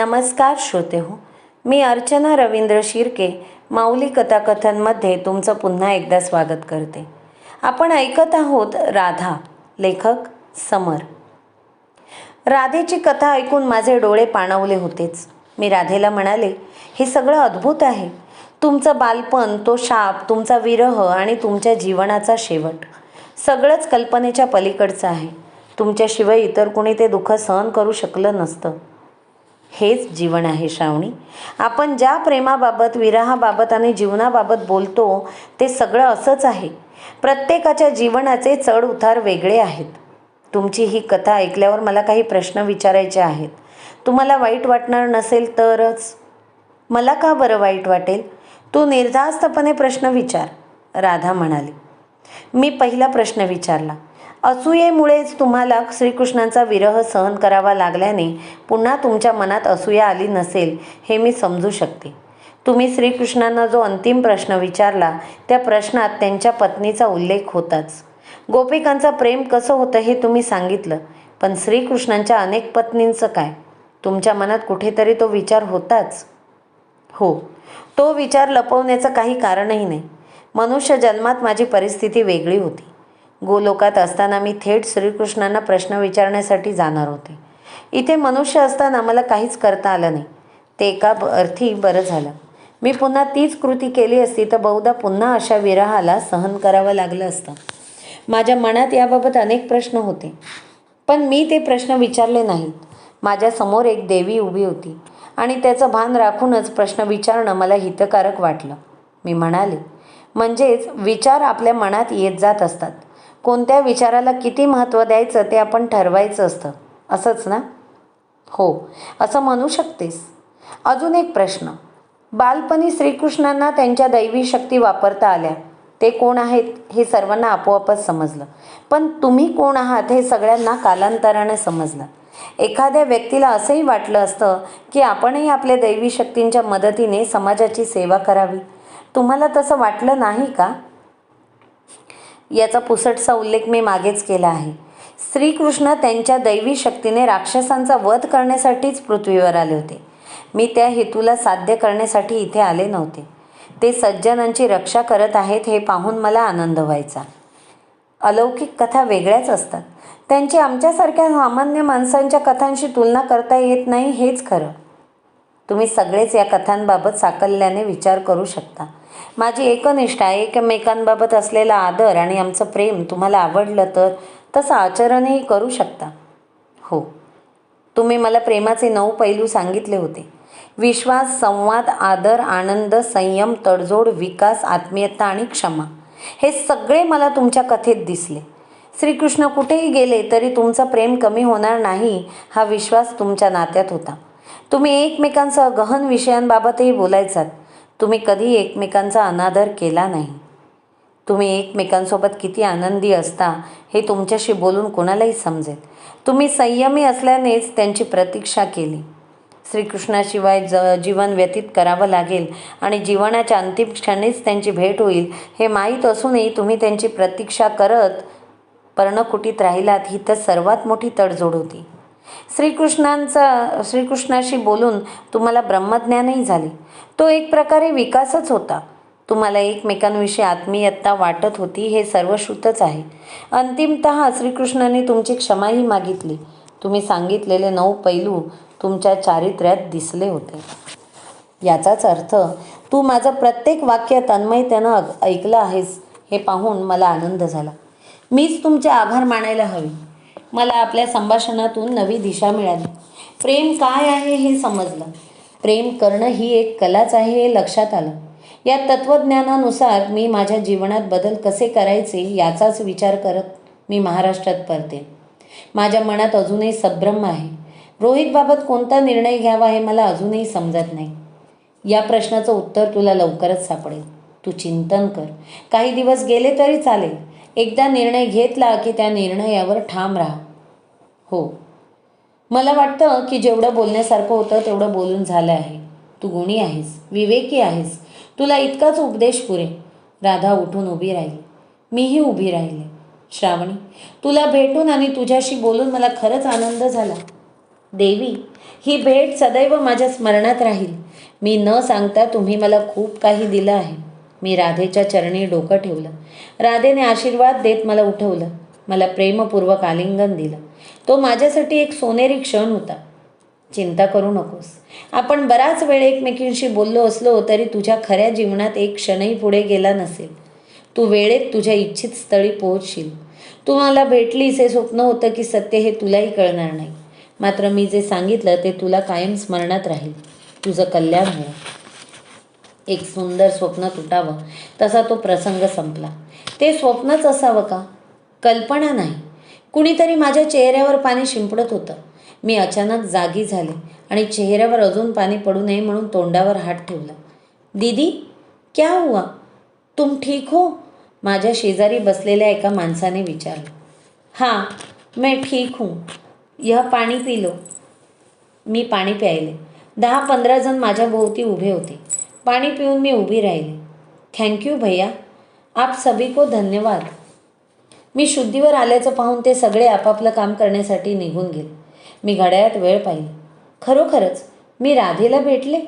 नमस्कार श्रोते हो, मी अर्चना रवींद्र शिर्के माऊली कथाकथनमध्ये तुमचं पुन्हा एकदा स्वागत करते. आपण ऐकत आहोत राधा, लेखक समर. राधेची कथा ऐकून माझे डोळे पाणावले होतेच. मी राधेला म्हणाले, हे सगळं अद्भुत आहे. तुमचं बालपण, तो शाप, तुमचा विरह आणि तुमच्या जीवनाचा शेवट सगळंच कल्पनेच्या पलीकडचं आहे. तुमच्याशिवाय इतर कोणी ते दुःख सहन करू शकलं नसतं. हेच जीवन आहे श्रावणी. आपण ज्या प्रेमाबाबत, विरहाबाबत आणि जीवनाबाबत बोलतो ते सगळं असंच आहे. प्रत्येकाच्या जीवनाचे चढ उतार वेगळे आहेत. तुमची ही कथा ऐकल्यावर मला काही प्रश्न विचारायचे आहेत. तुम्हाला वाईट वाटणार नसेल तरच. मला का बरं वाईट वाटेल? तू निर्धास्तपणे प्रश्न विचार, राधा म्हणाली. मी पहिला प्रश्न विचारला. असूयेमुळेच तुम्हाला श्रीकृष्णांचा विरह सहन करावा लागल्याने पुन्हा तुमच्या मनात असूया आली नसेल हे मी समजू शकते. तुम्ही श्रीकृष्णांना जो अंतिम प्रश्न विचारला त्या प्रश्नात त्यांच्या पत्नीचा उल्लेख होताच. गोपिकांचं प्रेम कसं होतं हे तुम्ही सांगितलं, पण श्रीकृष्णांच्या अनेक पत्नींचं काय? तुमच्या मनात कुठेतरी तो विचार होताच. हो, तो विचार लपवण्याचं काही कारणही नाही. मनुष्य जन्मात माझी परिस्थिती वेगळी होती. गोलोकात असताना मी थेट श्रीकृष्णांना प्रश्न विचारण्यासाठी जाणार होते. इथे मनुष्य असताना मला काहीच करता आलं नाही. ते एका अर्थी बरं झालं. मी पुन्हा तीच कृती केली असती तर बहुधा पुन्हा अशा विरहाला सहन करावं लागलं असतं. माझ्या मनात याबाबत अनेक प्रश्न होते, पण मी ते प्रश्न विचारले नाहीत. माझ्यासमोर एक देवी उभी होती आणि त्याचं भान राखूनच प्रश्न विचारणं मला हितकारक वाटलं. मी म्हणाले, म्हणजेच विचार आपल्या मनात येत जात असतात. कोणत्या विचाराला किती महत्त्व द्यायचं ते आपण ठरवायचं असतं, असंच ना? हो, असं म्हणू शकतेस. अजून एक प्रश्न. बालपणी श्रीकृष्णांना त्यांच्या दैवी शक्ती वापरता आल्या. ते कोण आहेत हे सर्वांना आपोआपच समजलं, पण तुम्ही कोण आहात हे सगळ्यांना कालांतराने समजलं. एखाद्या व्यक्तीला असंही वाटलं असतं की आपणही आपल्या दैवी शक्तींच्या मदतीने समाजाची सेवा करावी. तुम्हाला तसं वाटलं नाही का? याचा पुसटसा उल्लेख मी मागेच केला आहे. श्रीकृष्ण त्यांच्या दैवी शक्तीने राक्षसांचा वध करण्यासाठीच पृथ्वीवर आले होते. मी त्या हेतूला साध्य करण्यासाठी इथे आले नव्हते. ते सज्जनांची रक्षा करत आहेत हे पाहून मला आनंद व्हायचा. अलौकिक कथा वेगळ्याच असतात. त्यांची आमच्यासारख्या सामान्य माणसांच्या कथांशी तुलना करता येत नाही, हेच खरं. तुम्ही सगळेच या कथांबाबत साकल्याने विचार करू शकता. माझी एकनिष्ठा, एकमेकांबाबत असलेला आदर आणि आमचं प्रेम तुम्हाला आवडलं तर तसं आचरणही करू शकता. हो, तुम्ही मला प्रेमाचे 9 पैलू सांगितले होते. विश्वास, संवाद, आदर, आनंद, संयम, तडजोड, विकास, आत्मीयता आणि क्षमा. हे सगळे मला तुमच्या कथेत दिसले. श्रीकृष्ण कुठेही गेले तरी तुमचं प्रेम कमी होणार नाही हा विश्वास तुमच्या नात्यात होता. तुम्ही एकमेकांसह गहन विषयांबाबतही बोलायचात. तुम्ही कधी एकमेकांचा अनादर केला नाही. तुम्ही एकमेकांसोबत किती आनंदी असता हे तुमच्याशी बोलून कोणालाही समजेल. तुम्ही संयमी असल्यानेच त्यांची प्रतीक्षा केली. श्रीकृष्णाशिवाय जीवन व्यतीत करावं लागेल आणि जीवनाच्या अंतिम क्षणीच त्यांची भेट होईल हे माहीत असूनही तुम्ही त्यांची प्रतीक्षा करत पर्णकुटीत राहिलात, ही तर सर्वात मोठी तडजोड होती. श्रीकृष्णाशी बोलून तुम्हाला ब्रह्मज्ञानही झाले. तो एक प्रकारे विकासच होता. तुम्हाला एकमेकांविषयी आत्मीयता वाटत होती हे सर्वश्रुतच आहे. अंतिमतः श्रीकृष्णाने तुमची क्षमाही मागितली. तुम्ही सांगितलेले 9 पैलू तुमच्या चारित्र्यात दिसले होते. याचाच अर्थ तू माझं प्रत्येक वाक्य तन्मयतेनं ऐकलं आहेस हे पाहून मला आनंद झाला. मीच तुमचे आभार मानायला हवे. मला आपल्या संभाषणातून नवी दिशा मिळाली. प्रेम काय आहे हे समजलं. प्रेम करणं ही एक कलाच आहे हे लक्षात आलं. या तत्त्वज्ञानानुसार मी माझ्या जीवनात बदल कसे करायचे याचाच विचार करत मी महाराष्ट्रात परते. माझ्या मनात अजूनही संभ्रम आहे. रोहितबाबत कोणता निर्णय घ्यावा हे मला अजूनही समजत नाही. या प्रश्नाचं उत्तर तुला लवकरच सापडेल. तू चिंतन कर. काही दिवस गेले तरी चालेल. एकदा निर्णय घेतला की त्या निर्णयावर ठाम राहा. हो, मला वाटतं की जेवढं बोलण्यासारखं होतं तेवढं बोलून झालं आहे. तू गुणी आहेस, विवेकी आहेस. तुला इतकाच उपदेश पुरे. राधा उठून उभी राहिली. मीही उभी राहिले. श्रावणी, तुला भेटून आणि तुझ्याशी बोलून मला खरंच आनंद झाला. देवी, ही भेट सदैव माझ्या स्मरणात राहील. मी न सांगता तुम्ही मला खूप काही दिलं आहे. मी राधेच्या चरणी डोकं ठेवलं. राधेने आशीर्वाद देत मला उठवलं. मला प्रेमपूर्वक आलिंगन दिलं. तो माझ्यासाठी एक सोनेरी क्षण होता. चिंता करू नकोस. आपण बराच वेळ एकमेकींशी बोललो असलो तरी तुझ्या खऱ्या जीवनात एक क्षणही पुढे गेला नसेल. तू वेळेत तुझ्या इच्छित स्थळी पोहोचशील. तू मला भेटलीस हे स्वप्न होतं की सत्य हे तुलाही कळणार नाही. मात्र मी जे सांगितलं ते तुला कायम स्मरणात राहील. तुझं कल्याण हो. एक सुंदर स्वप्न तुटावं तसा तो प्रसंग संपला. ते स्वप्नच असावं का? कल्पना नाही. कुणीतरी माझ्या चेहऱ्यावर पाणी शिंपडत होतं. मी अचानक जागी झाले आणि चेहऱ्यावर अजून पाणी पडू नये म्हणून तोंडावर हात ठेवला. दीदी, क्या हुआ? तुम ठीक हो? माझ्या शेजारी बसलेल्या एका माणसाने विचारलं. हां, मैं ठीक हूँ. यह पाणी पी लो. मी पाणी प्यायले. 10-15 जण माझ्या भोवती उभे होते. पाणी पिऊन मी उभी राहिले. थँक्यू भैया, आप सभी को धन्यवाद. मी शुद्धीवर आल्याचं पाहून ते सगळे आपापलं काम करण्यासाठी निघून गेले. मी घड्याळात वेळ पाहिली. खरोखरच मी राधेला भेटले.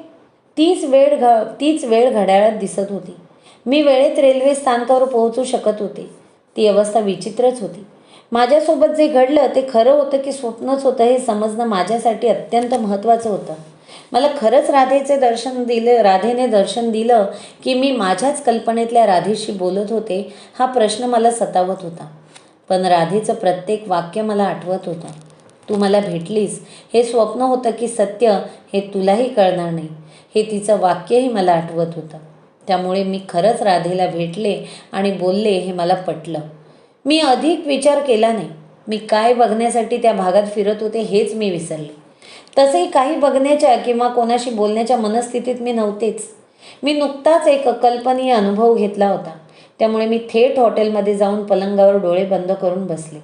तीच वेळ घड्याळात दिसत होती. मी वेळेत रेल्वे स्थानकावर पोहोचू शकत होते. ती अवस्था विचित्रच होती. माझ्यासोबत जे घडलं ते खरं होतं की स्वप्नच होतं हे समजणं माझ्यासाठी अत्यंत महत्त्वाचं होतं. मला खरंच राधेने दर्शन दिलं की मी माझ्याच कल्पनेतल्या राधेशी बोलत होते हा प्रश्न मला सतावत होता. पण राधेचं प्रत्येक वाक्य मला आठवत होतं. तू मला भेटलीस हे स्वप्न होतं की सत्य हे तुलाही कळणार नाही हे तिचं वाक्यही मला आठवत होतं. त्यामुळे मी खरंच राधेला भेटले आणि बोलले हे मला पटलं. मी अधिक विचार केला नाही. मी काय बघण्यासाठी त्या भागात फिरत होते हेच मी विसरले. तसेही काही बघण्याच्या किंवा कोणाशी बोलण्याच्या मनस्थितीत मी नव्हतेच. मी नुकताच एक अकल्पनीय अनुभव घेतला होता. त्यामुळे मी थेट हॉटेलमध्ये जाऊन पलंगावर डोळे बंद करून बसले.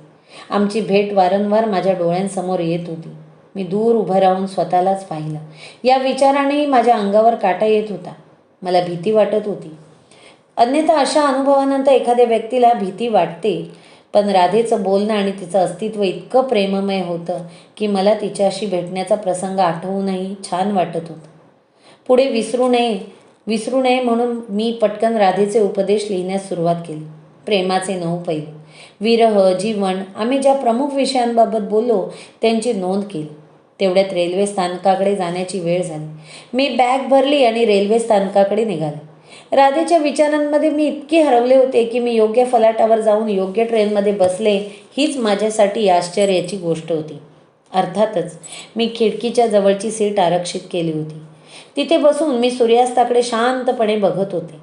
आमची भेट वारंवार माझ्या डोळ्यांसमोर येत होती. मी दूर उभं राहून स्वतःलाच पाहिलं. या विचारानेही माझ्या अंगावर काटा येत होता. मला भीती वाटत होती. अन्यथा अशा अनुभवानंतर एखाद्या व्यक्तीला भीती वाटते. पण राधेचं बोलणं आणि तिचं अस्तित्व इतकं प्रेममय होतं की मला तिच्याशी भेटण्याचा प्रसंग आठवूनही छान वाटत होतं. पुढे विसरू नये म्हणून मी पटकन राधेचे उपदेश लिहिण्यास सुरुवात केली. प्रेमाचे 9 पैलू, विरह, जीवन, आम्ही ज्या प्रमुख विषयांबाबत बोललो त्यांची नोंद केली. तेवढ्यात रेल्वे स्थानकाकडे जाण्याची वेळ झाली. मी बॅग भरली आणि रेल्वे स्थानकाकडे निघाले. राधेच्या विचारांमध्ये मी इतके हरवले होते की मी योग्य फलाटावर जाऊन योग्य ट्रेनमध्ये बसले हीच माझ्यासाठी आश्चर्याची गोष्ट होती. अर्थातच मी खिडकीच्या जवळची सीट आरक्षित केली होती. तिथे बसून मी सूर्यास्ताकडे शांतपणे बघत होते.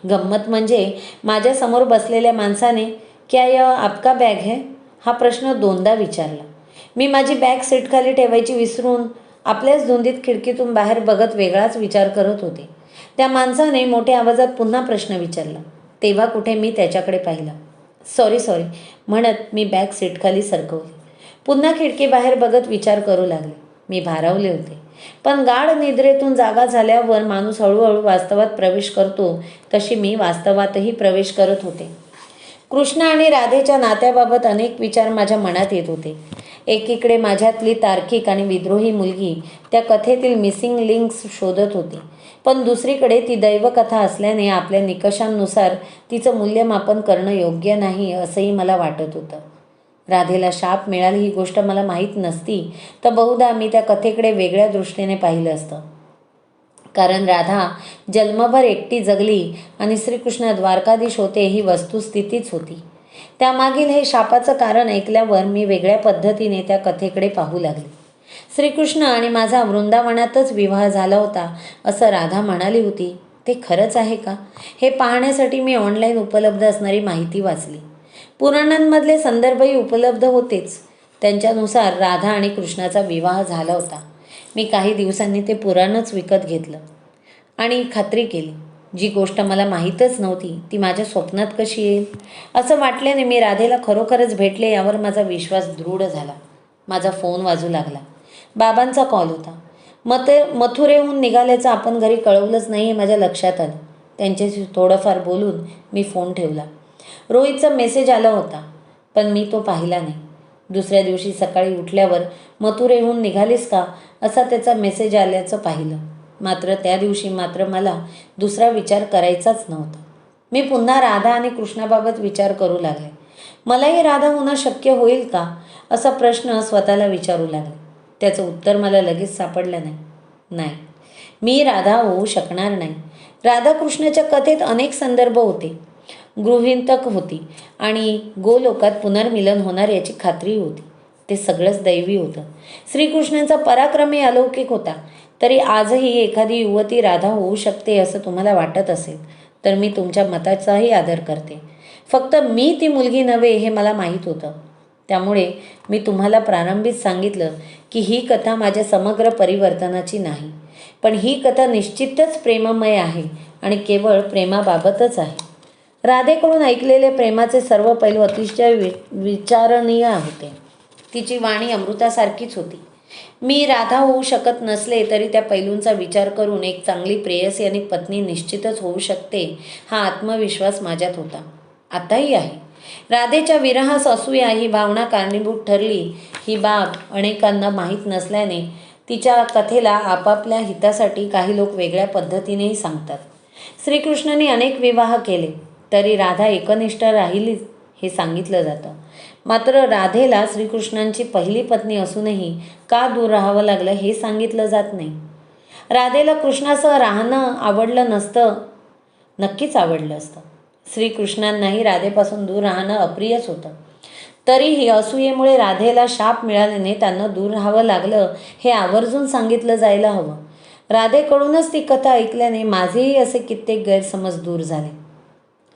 गंमत म्हणजे माझ्यासमोर बसलेल्या माणसाने क्या यह आपका बॅग है हा प्रश्न 2दा विचारला. मी माझी बॅग सीटखाली ठेवायची विसरून आपल्याच धुंदीत खिडकीतून बाहेर बघत वेगळाच विचार करत होते. त्या माणसाने मोठ्या आवाजात पुन्हा प्रश्न विचारला. तेव्हा कुठे मी त्याच्याकडे पाहिलं. सॉरी म्हणत मी बॅग सीटखाली सरकवली. पुन्हा खिडकी बाहेर बघत विचार करू लागले. मी भारावले होते. पण गाढ निद्रेतून जागा झाल्यावर माणूस हळूहळू वास्तवात प्रवेश करतो तशी मी वास्तवातही प्रवेश करत होते. कृष्ण आणि राधेच्या नात्याबाबत अनेक विचार माझ्या मनात येत होते. एकीकडे माझ्यातली तार्किक आणि विद्रोही मुलगी त्या कथेतील मिसिंग लिंक्स शोधत होती. पण दुसरीकडे ती दैवकथा असल्याने आपल्या निकषांनुसार तिचं मूल्यमापन करणं योग्य नाही असंही मला वाटत होतं. राधेला शाप मिळाली ही गोष्ट मला माहीत नसती तर बहुधा मी त्या कथेकडे वेगळ्या दृष्टीने पाहिलं असतं. कारण राधा जन्मभर एकटी जगली आणि श्रीकृष्ण द्वारकाधीश होते ही वस्तुस्थितीच होती. त्यामागील हे शापाचं कारण ऐकल्यावर मी वेगळ्या पद्धतीने त्या कथेकडे पाहू लागले. श्रीकृष्ण आणि माझा वृंदावनातच विवाह झाला होता असं राधा म्हणाली होती. ते खरंच आहे का हे पाहण्यासाठी मी ऑनलाईन उपलब्ध असणारी माहिती वाचली. पुराणांमधले संदर्भही उपलब्ध होतेच. त्यांच्यानुसार राधा आणि कृष्णाचा विवाह झाला होता. मी काही दिवसांनी ते पुराणच विकत घेतलं आणि खात्री केली. जी गोष्ट मला माहीतच नव्हती ती माझ्या स्वप्नात कशी येईल असं वाटल्याने मी राधेला खरोखरच भेटले यावर माझा विश्वास दृढ झाला. माझा फोन वाजू लागला. बाबांचा कॉल होता. मथुरेहून निघाल्याचं आपण घरी कळवलंच नाही हे माझ्या लक्षात आलं. त्यांच्याशी थोडंफार बोलून मी फोन ठेवला. रोहितचा मेसेज आला होता पण मी तो पाहिला नाही. दुसऱ्या दिवशी सकाळी उठल्यावर मथुरेहून निघालीस का असा त्याचा मेसेज आल्याचं पाहिलं. मात्र त्या दिवशी मात्र मला दुसरा विचार करायचाच नव्हता. मी पुन्हा राधा आणि कृष्णाबाबत विचार करू लागले. मलाही राधा होणं शक्य होईल का असा प्रश्न स्वतःला विचारू लागले. त्याचं उत्तर मला लगेच सापडलं नाही. नाही, मी राधा होऊ शकणार नाही. राधाकृष्णाच्या कथेत अनेक संदर्भ होते, गृहितक होती आणि गोलोकात पुनर्मिलन होणार याची खात्री होती. ते सगळंच दैवी होतं. श्रीकृष्णांचा पराक्रमी अलौकिक होता. तरी आजही एखादी युवती राधा होऊ शकते असं तुम्हाला वाटत असेल तर मी तुमच्या मताचाही आदर करते. फक्त मी ती मुलगी नव्हे हे मला माहीत होतं. त्यामुळे मी तुम्हाला प्रारंभीच सांगितलं की ही कथा माझ्या समग्र परिवर्तनाची नाही, पण ही कथा निश्चितच प्रेममय आहे आणि केवळ प्रेमाबाबतच आहे. राधेकडून ऐकलेले प्रेमाचे सर्व पैलू अतिशय विचारणीय होते. तिची वाणी अमृतासारखीच होती. मी राधा होऊ शकत नसले तरी त्या पैलूंचा विचार करून एक चांगली प्रेयसी आणि पत्नी निश्चितच होऊ शकते हा आत्मविश्वास माझ्यात होता. आताही आहे. राधेच्या विरहास असूया ही भावना कारणीभूत ठरली ही बाब अनेकांना माहीत नसल्याने तिच्या कथेला आपापल्या हितासाठी काही लोक वेगळ्या पद्धतीनेही सांगतात. श्रीकृष्णाने अनेक विवाह केले तरी राधा एकनिष्ठ राहिलीच हे सांगितलं जातं. मात्र राधेला श्रीकृष्णांची पहिली पत्नी असूनही का दूर राहावं लागलं हे सांगितलं जात नाही. राधेला कृष्णासह राहणं आवडलं नसतं, नक्कीच आवडलं असतं. श्रीकृष्णांनाही राधेपासून दूर राहणं अप्रियच होतं. तरीही असूयेमुळे राधेला शाप मिळाल्याने त्यांना दूर राहावं लागलं हे आवर्जून सांगितलं जायला हवं. राधेकडूनच ती कथा ऐकल्याने माझेही असे कित्येक गैरसमज दूर झाले.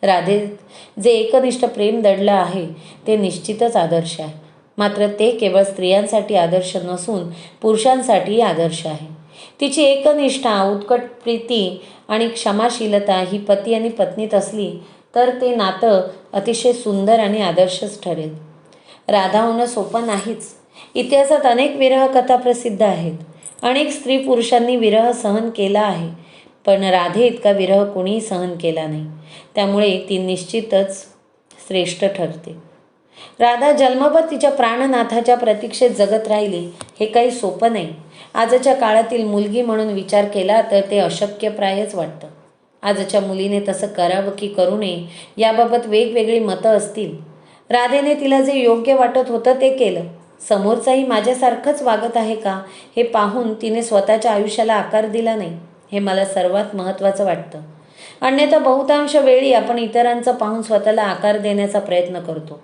राधेत जे एकनिष्ठ प्रेम दडलं आहे ते निश्चितच आदर्श आहे. मात्र ते केवळ स्त्रियांसाठी आदर्श नसून पुरुषांसाठीही आदर्श आहे. तिची एकनिष्ठा, उत्कट प्रीती आणि क्षमाशीलता ही पती आणि पत्नीत असली तर ते नातं अतिशय सुंदर आणि आदर्शच ठरेल. राधा होणं सोपं नाहीच. इतिहासात अनेक विरह कथा प्रसिद्ध आहेत. अनेक स्त्री पुरुषांनी विरह सहन केला आहे, पण राधे इतका विरह कोणीही सहन केला नाही. त्यामुळे ती निश्चितच श्रेष्ठ ठरते. राधा जन्मभर तिच्या प्राणनाथाच्या प्रतीक्षेत जगत राहिली हे काही सोपं नाही. आजच्या काळातील मुलगी म्हणून विचार केला तर ते अशक्यप्रायच वाटतं. आजच्या मुलीने तसं करावं की करू नये याबाबत वेगवेगळी मतं असतील. राधेने तिला जे योग्य वाटत होतं ते केलं. समोरचाही माझ्यासारखंच वागत आहे का हे पाहून तिने स्वतःच्या आयुष्याला आकार दिला नाही हे मला सर्वात महत्त्वाचं वाटतं. अन्यथा बहुतांश वेळी आपण इतरांचं पाहून स्वतःला आकार देण्याचा प्रयत्न करतो.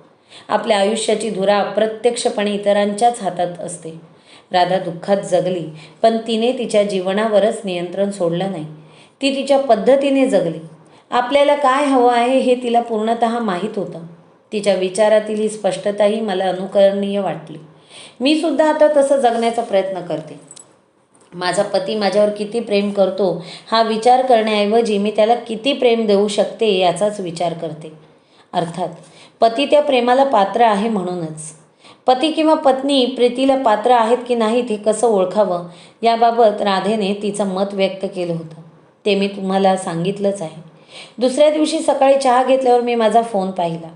आपल्या आयुष्याची धुरा अप्रत्यक्षपणे इतरांच्याच हातात असते. राधा दुःखात जगली, पण तिने तिच्या जीवनावरच नियंत्रण सोडलं नाही. ती तिच्या पद्धतीने जगली. आपल्याला काय हवं आहे हे तिला पूर्णतः माहीत होतं. तिच्या विचारातील ही स्पष्टताही मला अनुकरणीय वाटली. मी सुद्धा आता तसं जगण्याचा प्रयत्न करते. माझा पती माझ्यावर किती प्रेम करतो हा विचार करण्याऐवजी मी त्याला किती प्रेम देऊ शकते याचाच विचार करते. अर्थात पती त्या प्रेमाला पात्र आहे म्हणूनच. पती किंवा पत्नी प्रीतीला पात्र आहेत की नाहीत हे कसं ओळखावं याबाबत राधेने तिचं मत व्यक्त केलं होतं. ते मी तुम्हाला सांगितलंच आहे. दुसऱ्या दिवशी सकाळी चहा घेतल्यावर मी माझा फोन पाहिला.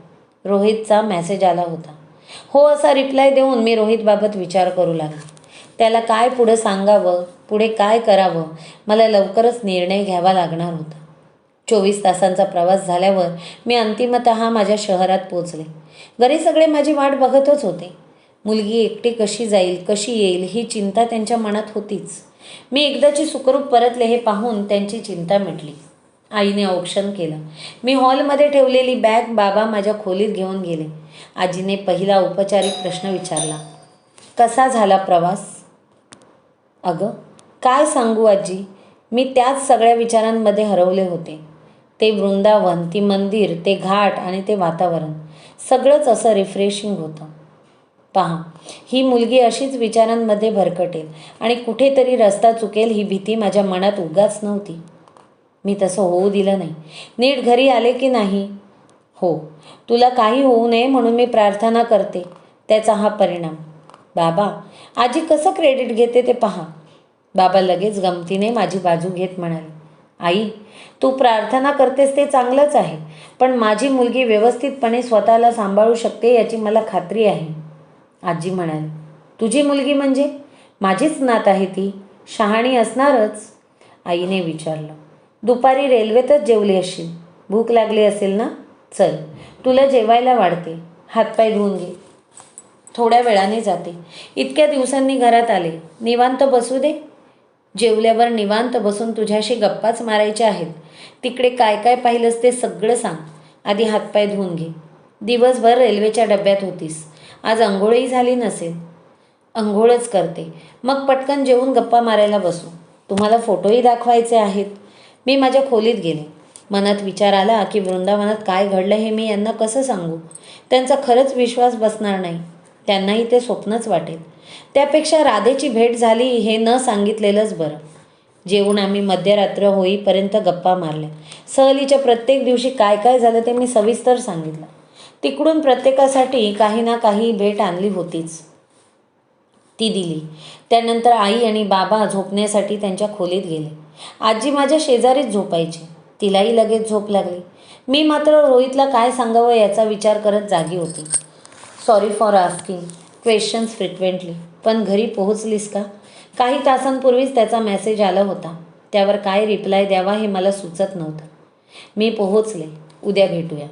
रोहितचा मेसेज आला होता. हो असा रिप्लाय देऊन मी रोहितबाबत विचार करू लागले. त्याला काय पुढं सांगावं, पुढे काय करावं, मला लवकरच निर्णय घ्यावा लागणार होता. 24 तासांचा प्रवास झाल्यावर मी अंतिमतः माझ्या शहरात पोचले. घरी सगळे माझी वाट बघतच होते. मुलगी एकटी कशी जाईल, कशी येईल ही चिंता त्यांच्या मनात होतीच. मी एकदाची सुखरूप परतले हे पाहून त्यांची चिंता मिटली. आईने औक्षण केलं. मी हॉलमध्ये ठेवलेली बॅग बाबा माझ्या खोलीत घेऊन गेले. आजीने पहिला औपचारिक प्रश्न विचारला, कसा झाला प्रवास? अगं काय सांगू आजी, मी त्याच सगळ्या विचारांमध्ये हरवले होते. ते वृंदावन, ती मंदिर, ते घाट आणि ते वातावरण सगळंच असं रिफ्रेशिंग होतं. पहा, ही मुलगी अशीच विचारांमध्ये भरकटेल आणि कुठेतरी रस्ता चुकेल ही भीती माझ्या मनात उगाच नव्हती. मी तसं होऊ दिलं नाही. नीट घरी आले की नाही? हो, तुला काही होऊ नये म्हणून मी प्रार्थना करते, त्याचा हा परिणाम. बाबा, आजी कसं क्रेडिट घेते ते पहा. बाबा लगेच गमतीने माझी बाजू घेत म्हणाले, आई तू प्रार्थना करतेस ते चांगलंच आहे, पण माझी मुलगी व्यवस्थितपणे स्वतःला सांभाळू शकते याची मला खात्री आहे. आजी म्हणाली. तुझी मुलगी म्हणजे? माझीच नात आहे ती. शहाणी असणारच. आईने विचारलं. दुपारी रेल्वेतच जेवली असशील. भूक लागली असेल ना? चल, तुला जेवायला वाढते. हातपाय धुवून घे. थोड्या वेळाने जाते. इतक्या दिवसांनी घरात आले. निवांत बसू दे. जेवल्यावर निवांत बसून तुझ्याशी गप्पाच मारायच्या आहेत. तिकडे काय काय पाहिलंस ते सगळं सांग. आधी हातपाय धुवून घे. दिवसभर रेल्वेच्या डब्यात होतीस. आज अंघोळही झाली नसेल. अंघोळच करते, मग पटकन जेवून गप्पा मारायला बसू. तुम्हाला फोटोही दाखवायचे आहेत. मी माझ्या खोलीत गेले. मनात विचार आला की वृंदावनात काय घडलं हे मी यांना कसं सांगू. त्यांचा खरंच विश्वास बसणार नाही. त्यांनाही ते स्वप्नच वाटेल. त्यापेक्षा राधेची भेट झाली हे न सांगितलेलंच बरं. जेवून आम्ही मध्यरात्र होईपर्यंत गप्पा मारल्या. सहलीच्या प्रत्येक दिवशी काय काय झालं ते मी सविस्तर सांगितलं. तिकडून प्रत्येकासाठी काही ना काही भेट आणली होतीच. ती दिली. त्यानंतर आई आणि बाबा झोपण्यासाठी त्यांच्या खोलीत गेले. आजी माझ्या शेजारीच झोपायची. तिलाही लगेच झोप लागली. मी मात्र रोहितला काय सांगावं याचा विचार करत जागी होती. Sorry for asking questions frequently. पण घरी पोहोचलीस का? काही तासांपूर्वीच त्याचा मेसेज आला होता. त्यावर काय रिप्लाय द्यावा हे मला सुचत नव्हतं. मी पोहोचले. उद्या भेटूया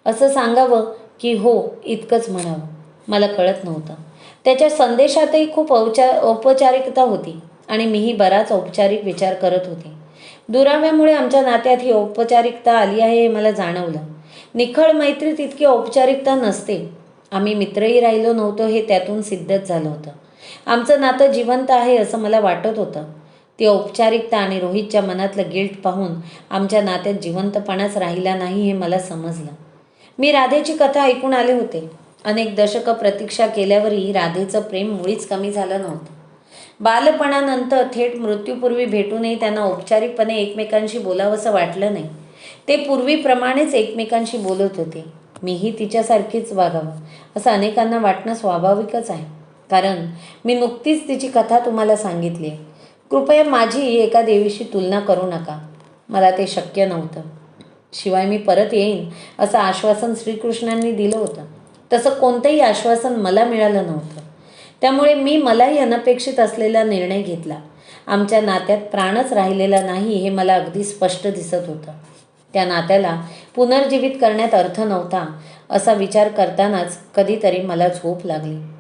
असं सांगावं की हो इतकंच म्हणावं मला कळत नव्हतं. त्याच्या संदेशातही खूप औपचारिकता होती आणि मीही बराच औपचारिक विचार करत होते. दुराव्यामुळे आमच्या नात्यात ही औपचारिकता आली आहे हे मला जाणवलं. निखळ मैत्रीत इतकी औपचारिकता नसते. आम्ही मित्रही राहिलो नव्हतो हे त्यातून सिद्धच झालं होतं. आमचं नातं जिवंत आहे असं मला वाटत होतं. ती औपचारिकता आणि रोहितच्या मनातलं गिल्ट पाहून आमच्या नात्यात जिवंतपणाच राहिला नाही हे मला समजलं. मी राधेची कथा ऐकून आले होते. अनेक दशकं प्रतीक्षा केल्यावरही राधेचं प्रेम मुळीच कमी झालं नव्हतं. बालपणानंतर थेट मृत्यूपूर्वी भेटूनही त्यांना औपचारिकपणे एकमेकांशी बोलावंसं वाटलं नाही. ते पूर्वीप्रमाणेच एकमेकांशी बोलत होते. मीही तिच्यासारखीच वागावं असं अनेकांना वाटणं स्वाभाविकच आहे. कारण मी नुकतीच तिची कथा तुम्हाला सांगितली आहे. कृपया माझी एका देवीशी तुलना करू नका. मला ते शक्य नव्हतं. शिवाय मी परत येईन असं आश्वासन श्रीकृष्णांनी दिलं होतं. तसं कोणतंही आश्वासन मला मिळालं नव्हतं. त्यामुळे मी मलाही अनपेक्षित असलेला निर्णय घेतला. आमच्या नात्यात प्राणच राहिलेला नाही हे मला अगदी स्पष्ट दिसत होतं. त्या नात्याला पुनर्जीवित करण्यात अर्थ नव्हता असा विचार करतानाच कधीतरी मला झोप लागली.